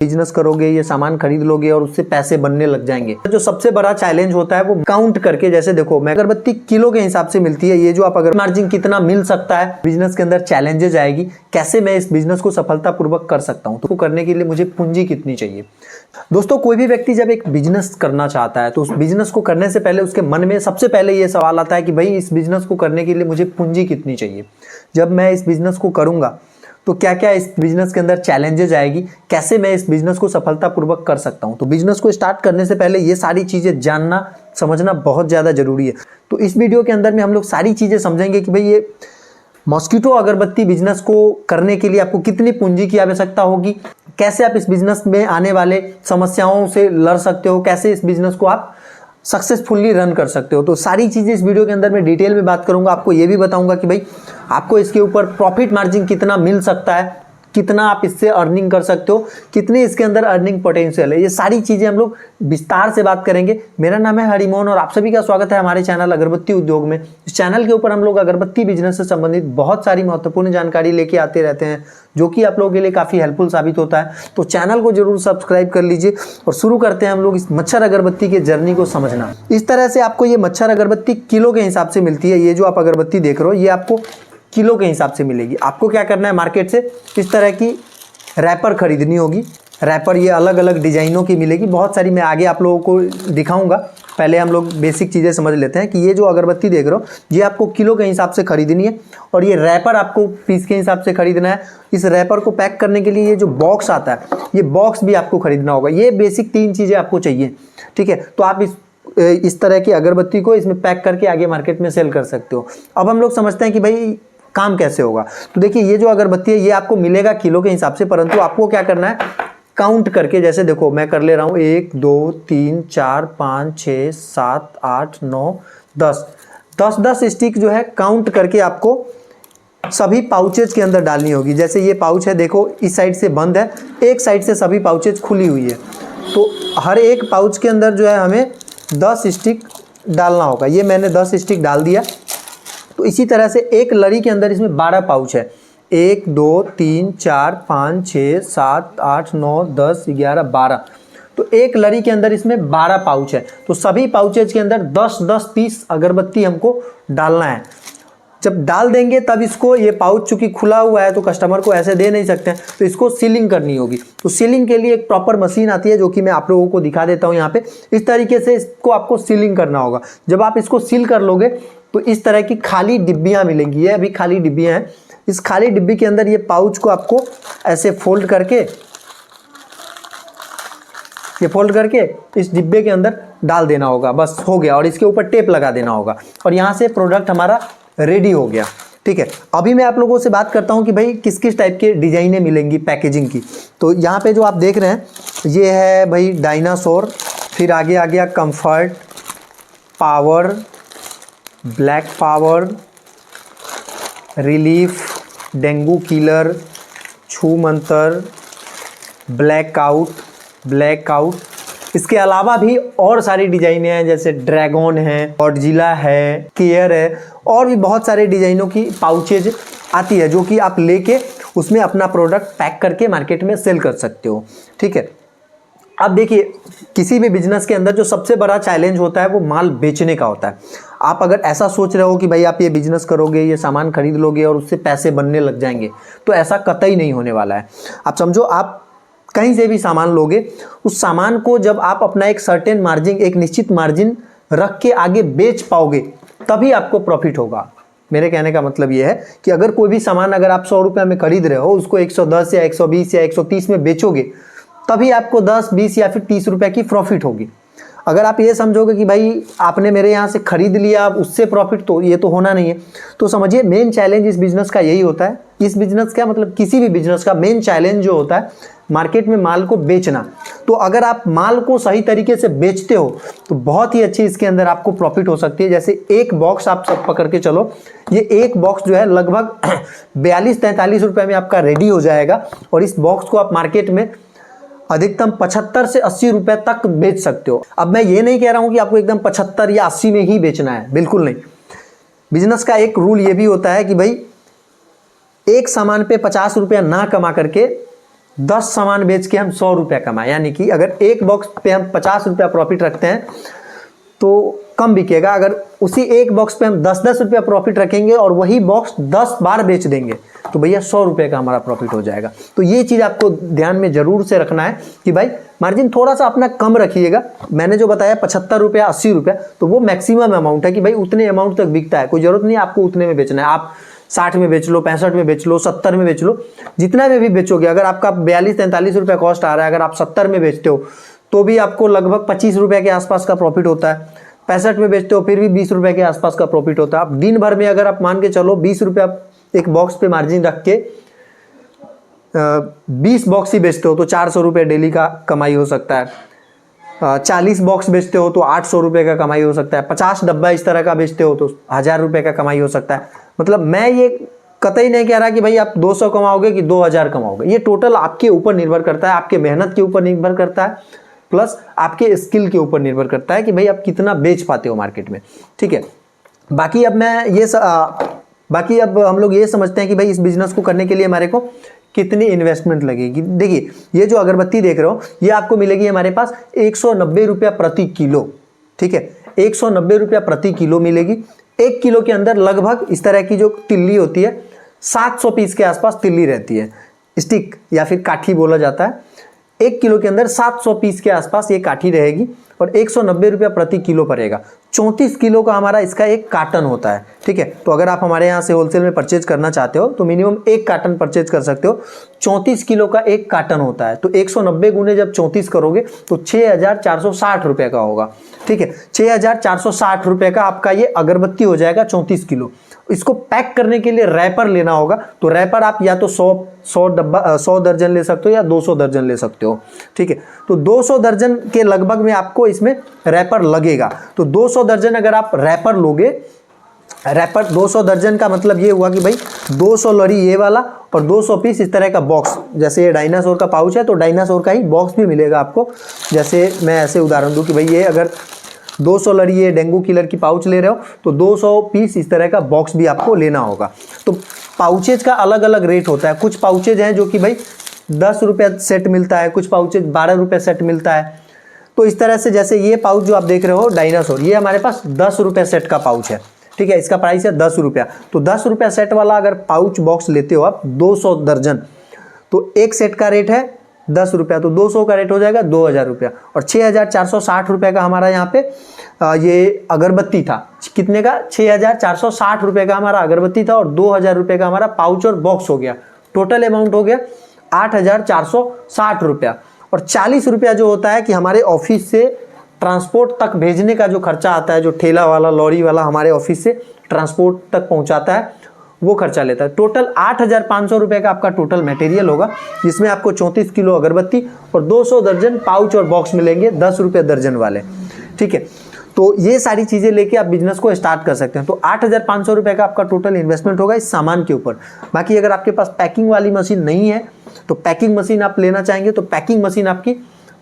Business करोगे, ये सामान खरीद लोगे और उससे पैसे बनने लग जाएंगे। जो सबसे बड़ा चैलेंज होता है वो काउंट करके, जैसे देखो मैं अगरबत्ती किलो के हिसाब से मिलती है, ये जो आप अगर मार्जिन कितना मिल सकता है, बिजनेस के अंदर चैलेंजेस आएगी, कैसे मैं इस बिजनेस को सफलतापूर्वक कर सकता हूँ, तो करने के लिए मुझे पूंजी कितनी चाहिए। दोस्तों कोई भी व्यक्ति जब एक बिजनेस करना चाहता है तो उस बिजनेस को करने से पहले उसके मन में सबसे पहले ये सवाल आता है कि भाई इस बिजनेस को करने के लिए मुझे पूंजी कितनी चाहिए, जब मैं इस बिजनेस को करूंगा तो क्या क्या इस बिजनेस के अंदर चैलेंजेस आएगी, कैसे मैं इस बिजनेस को सफलतापूर्वक कर सकता हूं। तो बिजनेस को स्टार्ट करने से पहले ये सारी चीजें जानना समझना बहुत ज़्यादा जरूरी है। तो इस वीडियो के अंदर में हम लोग सारी चीज़ें समझेंगे कि भाई ये मॉस्किटो अगरबत्ती बिजनेस को करने के लिए आपको कितनी पूंजी की आवश्यकता होगी, कैसे आप इस बिजनेस में आने वाले समस्याओं से लड़ सकते हो, कैसे इस बिजनेस को आप सक्सेसफुली रन कर सकते हो। तो सारी चीज़ें इस वीडियो के अंदर मैं डिटेल में बात करूंगा। आपको ये भी बताऊंगा कि भाई आपको इसके ऊपर प्रॉफिट मार्जिन कितना मिल सकता है, कितना आप इससे अर्निंग कर सकते हो, कितनी इसके अंदर अर्निंग पोटेंशियल है, ये सारी चीज़ें हम लोग विस्तार से बात करेंगे। मेरा नाम है हरिमोहन और आप सभी का स्वागत है हमारे चैनल अगरबत्ती उद्योग में। इस चैनल के ऊपर हम लोग अगरबत्ती बिजनेस से संबंधित बहुत सारी महत्वपूर्ण जानकारी लेके आते रहते हैं, जो कि आप लोगों के लिए काफ़ी हेल्पफुल साबित होता है। तो चैनल को जरूर सब्सक्राइब कर लीजिए और शुरू करते हैं हम लोग इस मच्छर अगरबत्ती के जर्नी को समझना। इस तरह से आपको ये मच्छर अगरबत्ती किलो के हिसाब से मिलती है। ये जो आप अगरबत्ती देख रहे हो ये आपको किलो के हिसाब से मिलेगी। आपको क्या करना है, मार्केट से इस तरह की रैपर खरीदनी होगी। रैपर ये अलग अलग डिजाइनों की मिलेगी, बहुत सारी, मैं आगे आप लोगों को दिखाऊंगा। पहले हम लोग बेसिक चीज़ें समझ लेते हैं कि ये जो अगरबत्ती देख रहे हो ये आपको किलो के हिसाब से खरीदनी है और ये रैपर आपको पीस के हिसाब से खरीदना है। इस रैपर को पैक करने के लिए ये जो बॉक्स आता है ये बॉक्स भी आपको खरीदना होगा। ये बेसिक 3 चीज़ें आपको चाहिए, ठीक है। तो आप इस तरह की अगरबत्ती को इसमें पैक करके आगे मार्केट में सेल कर सकते हो। अब हम लोग समझते हैं कि भाई काम कैसे होगा। तो देखिए ये जो अगरबत्ती है ये आपको मिलेगा किलो के हिसाब से, परंतु आपको क्या करना है, काउंट करके, जैसे देखो मैं कर ले रहा हूँ 1 2 3 4 5 6 7 8 9 10 10 स्टिक जो है काउंट करके आपको सभी पाउचेज के अंदर डालनी होगी। जैसे ये पाउच है, देखो इस साइड से बंद है, एक साइड से सभी पाउचेज खुली हुई है। तो हर एक पाउच के अंदर जो है हमें 10 स्टिक डालना होगा। ये मैंने 10 स्टिक डाल दिया। तो इसी तरह से एक लड़ी के अंदर इसमें 12 पाउच है, 1 2 3 4 5 6 7 8 9 10 11 12। तो एक लड़ी के अंदर इसमें 12 पाउच है। तो सभी पाउचेज के अंदर 10-10 पीस अगरबत्ती हमको डालना है। जब डाल देंगे तब इसको, ये पाउच चूंकि खुला हुआ है तो कस्टमर को ऐसे दे नहीं सकते हैं, तो इसको सीलिंग करनी होगी। तो सीलिंग के लिए एक प्रॉपर मशीन आती है जो कि मैं आप लोगों को दिखा देता हूँ यहाँ पे। इस तरीके से इसको आपको सीलिंग करना होगा। जब आप इसको सील कर लोगे तो इस तरह की खाली डिब्बियाँ मिलेंगी। ये अभी खाली डिब्बियाँ हैं। इस खाली डिब्बी के अंदर ये पाउच को आपको ऐसे फोल्ड करके, ये फोल्ड करके इस डिब्बे के अंदर डाल देना होगा, बस हो गया। और इसके ऊपर टेप लगा देना होगा और यहाँ से प्रोडक्ट हमारा रेडी हो गया, ठीक है। अभी मैं आप लोगों से बात करता हूँ कि भाई किस किस टाइप के डिजाइनें मिलेंगी पैकेजिंग की। तो यहाँ पे जो आप देख रहे हैं ये है भाई डायनासोर, फिर आगे आ गया comfort, power, black power, relief, dengue killer, छू मंतर, ब्लैकआउट। इसके अलावा भी और सारी डिजाइनें हैं, जैसे ड्रैगन है, गॉडजिला है, केयर है, और भी बहुत सारे डिजाइनों की पाउचेज आती है जो कि आप लेके उसमें अपना प्रोडक्ट पैक करके मार्केट में सेल कर सकते हो, ठीक है। अब देखिए किसी भी बिजनेस के अंदर जो सबसे बड़ा चैलेंज होता है वो माल बेचने का होता है। आप अगर ऐसा सोच रहे हो कि भाई आप ये बिजनेस करोगे, ये सामान खरीद लोगे और उससे पैसे बनने लग जाएंगे, तो ऐसा कतई नहीं होने वाला है। आप समझो, आप कहीं से भी सामान लोगे, उस सामान को जब आप अपना एक सर्टेन मार्जिन, एक निश्चित मार्जिन रख के आगे बेच पाओगे तभी आपको प्रॉफिट होगा। मेरे कहने का मतलब ये है कि अगर कोई भी सामान अगर आप 100 रुपये में खरीद रहे हो, उसको 110 या 120 या 130 में बेचोगे तभी आपको 10, 20 या फिर 30 रुपये की प्रॉफिट होगी। अगर आप ये समझोगे कि भाई आपने मेरे यहाँ से खरीद लिया अब उससे प्रॉफिट, तो ये तो होना नहीं है। तो समझिए मेन चैलेंज इस बिजनेस का यही होता है। इस बिजनेस का मतलब किसी भी बिजनेस का मेन चैलेंज जो होता है मार्केट में माल को बेचना। तो अगर आप माल को सही तरीके से बेचते हो तो बहुत ही अच्छी इसके अंदर आपको प्रॉफिट हो सकती है। जैसे एक बॉक्स आप सब पकड़ के चलो, ये एक बॉक्स जो है लगभग 42-43 रुपये में आपका रेडी हो जाएगा और इस बॉक्स को आप मार्केट में अधिकतम 75 से 80 रुपए तक बेच सकते हो। अब मैं ये नहीं कह रहा हूं कि आपको एकदम 75 या 80 में ही बेचना है, बिल्कुल नहीं। बिजनेस का एक रूल ये भी होता है कि भाई एक सामान पे 50 रुपया ना कमा करके 10 सामान बेच के हम 100 रुपया कमाए, यानी कि अगर एक बॉक्स पे हम 50 रुपया प्रॉफिट रखते हैं तो कम बिकेगा। अगर उसी एक बॉक्स पे हम 10-10 रुपया प्रॉफिट रखेंगे और वही बॉक्स 10 बार बेच देंगे तो भैया 100 रुपये का हमारा प्रॉफिट हो जाएगा। तो ये चीज़ आपको ध्यान में जरूर से रखना है कि भाई मार्जिन थोड़ा सा अपना कम रखिएगा। मैंने जो बताया 75 रुपया 80 रुपया, तो वो मैक्सिमम अमाउंट है कि भाई उतने अमाउंट तक बिकता है। कोई जरूरत नहीं है आपको उतने में बेचना है, आप 60 में बेच लो, 65 में बेच लो, 70 में बेच लो, जितना में भी बेचोगे। अगर आपका 42-43 रुपया कॉस्ट आ रहा है, अगर आप 70 में बेचते हो तो भी आपको लगभग 25 रुपये के आसपास का प्रॉफिट होता है। 65 में बेचते हो फिर भी 20 रुपये के आसपास का प्रॉफिट होता है। आप दिन भर में अगर आप मान के चलो 20 रुपया एक बॉक्स पे मार्जिन रख के 20 बॉक्स ही बेचते हो तो 400 रुपये डेली का कमाई हो सकता है। 40 बॉक्स बेचते हो तो 800 रुपये का कमाई हो सकता है। 50 डब्बा इस तरह का बेचते हो तो 1000 रुपये का कमाई हो सकता है। मतलब मैं ये कतई नहीं कह रहा कि भाई आप 200 कमाओगे कि 2000 कमाओगे, ये टोटल आपके ऊपर निर्भर करता है, आपके मेहनत के ऊपर निर्भर करता है, प्लस आपके स्किल के ऊपर निर्भर करता है कि भाई आप कितना बेच पाते हो मार्केट में। ठीक है, बाकी अब हम लोग ये समझते हैं कि भाई इस बिजनेस को करने के लिए हमारे को कितनी इन्वेस्टमेंट लगेगी। देखिए ये जो अगरबत्ती देख रहे हो ये आपको मिलेगी हमारे पास 190 रुपया प्रति किलो। ठीक है, 190 रुपया प्रति किलो मिलेगी। 1 किलो के अंदर लगभग इस तरह की जो तिल्ली होती है 700 पीस के आसपास तिल्ली रहती है, स्टिक या फिर काठी बोला जाता है। 1 किलो के अंदर 700 पीस के आसपास ये काठी रहेगी और 190 रुपया प्रति किलो पड़ेगा। 34 किलो का हमारा इसका एक कार्टन होता है। ठीक है, तो अगर आप हमारे यहाँ से होलसेल में परचेज करना चाहते हो तो मिनिमम 1 कार्टन परचेज कर सकते हो। 34 किलो का एक कार्टन होता है, तो 190 गुने जब 34 करोगे तो 6460 रुपये का होगा। ठीक है, 6460 रुपये का आपका ये अगरबत्ती हो जाएगा 34 किलो। इसको पैक करने के लिए रैपर लेना होगा, तो रैपर आप या तो 100 दर्जन ले सकते हो या 200 दर्जन ले सकते हो। ठीक है, तो 200 दर्जन के लगभग में आपको इसमें रैपर लगेगा। तो 200 दर्जन अगर आप रैपर लोगे, रैपर 200 दर्जन का मतलब ये हुआ कि भाई 200 लड़ी ये वाला और 200 पीस इस तरह का बॉक्स। जैसे ये डायनासोर का पाउच है तो डायनासोर का ही बॉक्स भी मिलेगा आपको। जैसे मैं ऐसे उदाहरण दूं कि भाई ये अगर 200 लड़ी ये डेंगू किलर की पाउच ले रहे हो तो 200 पीस इस तरह का बॉक्स भी आपको लेना होगा। तो पाउचेज का अलग अलग रेट होता है। कुछ पाउचेज हैं जो कि भाई 10 रुपये सेट मिलता है, कुछ पाउचेज 12 रुपये सेट मिलता है। तो इस तरह से जैसे ये पाउच जो आप देख रहे हो डायनासोर, ये हमारे पास 10 रुपये सेट का पाउच है। ठीक है, इसका प्राइस है 10 रुपया। तो 10 रुपया सेट वाला अगर पाउच बॉक्स लेते हो आप 200 दर्जन, तो एक सेट का रेट है 10 रुपया, तो 200 का रेट हो जाएगा 2000 रुपया। और 6460 रुपये का हमारा यहाँ पे ये अगरबत्ती था। कितने का? 6460 रुपये का हमारा अगरबत्ती था और 2000 रुपये का हमारा पाउच और बॉक्स हो गया। टोटल अमाउंट हो गया 8460 रुपया। और 40 रुपया जो होता है कि हमारे ऑफिस से ट्रांसपोर्ट तक भेजने का जो खर्चा आता है, जो ठेला वाला लॉरी वाला हमारे ऑफिस से ट्रांसपोर्ट तक पहुंचाता है वो खर्चा लेता है। टोटल 8500 रुपये का आपका टोटल मटेरियल होगा, जिसमें आपको 34 किलो अगरबत्ती और 200 दर्जन पाउच और बॉक्स मिलेंगे 10 रुपये दर्जन वाले। ठीक है, तो ये सारी चीज़ें लेके आप बिजनेस को स्टार्ट कर सकते हैं। तो 8500 रुपये का आपका टोटल इन्वेस्टमेंट होगा इस सामान के ऊपर। बाकी अगर आपके पास पैकिंग वाली मशीन नहीं है तो पैकिंग मशीन आप लेना चाहेंगे तो पैकिंग मशीन आपकी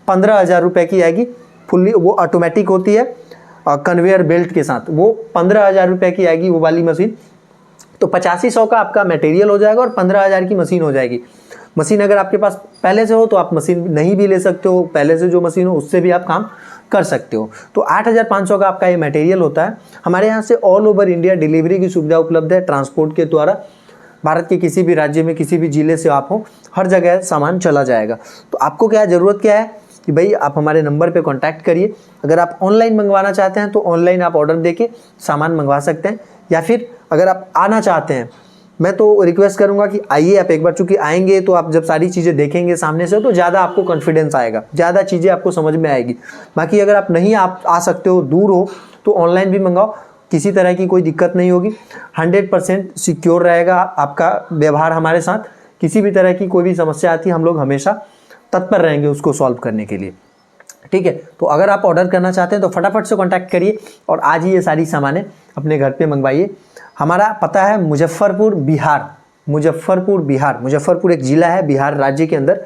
15,000 रुपये की आएगी। फुल्ली वो ऑटोमेटिक होती है कन्वेयर बेल्ट के साथ, वो 15,000 रुपये की आएगी वो वाली मशीन। तो 8500 का आपका मटेरियल हो जाएगा और 15,000 की मशीन हो जाएगी। मशीन अगर आपके पास पहले से हो तो आप मशीन नहीं भी ले सकते हो, पहले से जो मशीन हो उससे भी आप काम कर सकते हो। तो 8500 का आपका ये मटेरियल होता है। हमारे यहाँ से ऑल ओवर इंडिया डिलीवरी की सुविधा उपलब्ध है ट्रांसपोर्ट के द्वारा। भारत के किसी भी राज्य में किसी भी ज़िले से आप हो, हर जगह सामान चला जाएगा। तो आपको क्या ज़रूरत क्या है कि भाई आप हमारे नंबर पे कांटेक्ट करिए। अगर आप ऑनलाइन मंगवाना चाहते हैं तो ऑनलाइन आप ऑर्डर देके सामान मंगवा सकते हैं, या फिर अगर आप आना चाहते हैं, मैं तो रिक्वेस्ट करूंगा कि आइए आप एक बार। चूँकि आएंगे तो आप जब सारी चीज़ें देखेंगे सामने से तो ज़्यादा आपको कॉन्फिडेंस आएगा, ज़्यादा चीज़ें आपको समझ में आएगी। बाकी अगर आप नहीं आप आ सकते हो, दूर हो, तो ऑनलाइन भी मंगाओ, किसी तरह की कोई दिक्कत नहीं होगी। 100% सिक्योर रहेगा आपका व्यवहार हमारे साथ। किसी भी तरह की कोई भी समस्या आती है हम लोग हमेशा तत्पर रहेंगे उसको सॉल्व करने के लिए। ठीक है, तो अगर आप ऑर्डर करना चाहते हैं तो फटाफट से कांटेक्ट करिए और आज ही ये सारी सामानें अपने घर पे मंगवाइए। हमारा पता है मुजफ्फरपुर बिहार। मुजफ्फरपुर एक ज़िला है बिहार राज्य के अंदर,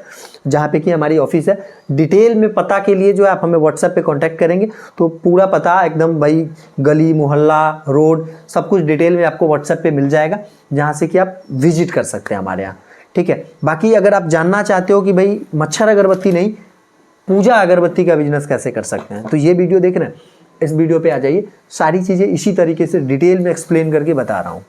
जहाँ पे कि हमारी ऑफिस है। डिटेल में पता के लिए जो है आप हमें व्हाट्सएप पे कांटेक्ट करेंगे तो पूरा पता एकदम भाई गली मोहल्ला रोड सब कुछ डिटेल में आपको व्हाट्सएप पे मिल जाएगा, जहाँ से कि आप विजिट कर सकते हैं हमारे यहाँ। ठीक है। बाकी अगर आप जानना चाहते हो कि भाई मच्छर अगरबत्ती नहीं, पूजा अगरबत्ती का बिजनेस कैसे कर सकते हैं, तो ये वीडियो देख रहे हैं, इस वीडियो पे आ जाइए, सारी चीज़ें इसी तरीके से डिटेल में एक्सप्लेन करके बता रहा हूँ।